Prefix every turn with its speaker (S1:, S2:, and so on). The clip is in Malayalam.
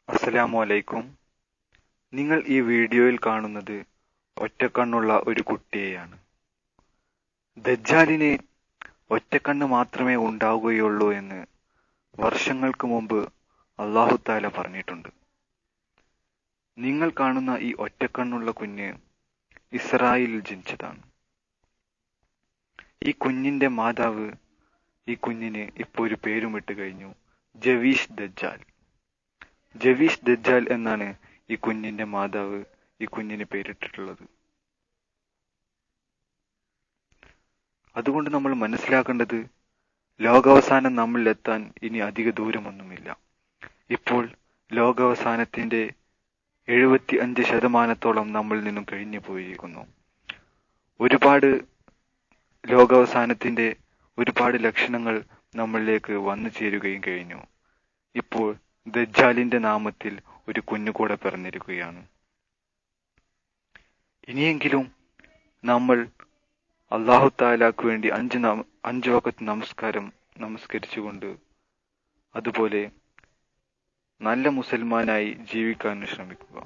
S1: അസ്സലാമു അലൈക്കും. നിങ്ങൾ ഈ വീഡിയോയിൽ കാണുന്നത് ഒറ്റക്കണ്ണുള്ള ഒരു കുട്ടിയെയാണ്. ദജ്ജാലിന് ഒറ്റക്കണ്ണ് മാത്രമേ ഉണ്ടാവുകയുള്ളൂ എന്ന് വർഷങ്ങൾക്ക് മുമ്പ് അല്ലാഹു തആല പറഞ്ഞിട്ടുണ്ട്. നിങ്ങൾ കാണുന്ന ഈ ഒറ്റക്കണ്ണുള്ള കുഞ്ഞ് ഇസ്രായേലിൽ ജനിച്ചതാണ്. ഈ കുഞ്ഞിന്റെ മാതാവ് ഈ കുഞ്ഞിന് ഇപ്പോൾ ഒരു പേരുമിട്ട് കഴിഞ്ഞു, ജവീഷ് ദജ്ജാൽ. ജവീഷ് ദജ്ജാൽ എന്നാണ് ഈ കുഞ്ഞിന്റെ മാതാവ് ഈ കുഞ്ഞിന് പേരിട്ടിട്ടുള്ളത്. അതുകൊണ്ട് നമ്മൾ മനസ്സിലാക്കേണ്ടത്, ലോകാവസാനം നമ്മളിൽ എത്താൻ ഇനി അധിക ദൂരമൊന്നുമില്ല. ഇപ്പോൾ ലോകാവസാനത്തിന്റെ 75% നമ്മളിൽ നിന്നും കഴിഞ്ഞു പോയിരിക്കുന്നു. ലോകാവസാനത്തിന്റെ ഒരുപാട് ലക്ഷണങ്ങൾ നമ്മളിലേക്ക് വന്നു ചേരുകയും കഴിഞ്ഞു. ഇപ്പോൾ ദജ്ജാലിന്റെ നാമത്തിൽ ഒരു കുഞ്ഞുകൂടെ പിറന്നിരിക്കുകയാണ്. ഇനിയെങ്കിലും നമ്മൾ അല്ലാഹു തആലക്ക് വേണ്ടി 5 വഖത്ത് നമസ്കരിച്ചുകൊണ്ട് അതുപോലെ നല്ല മുസൽമാനായി ജീവിക്കാൻ ശ്രമിക്കുക.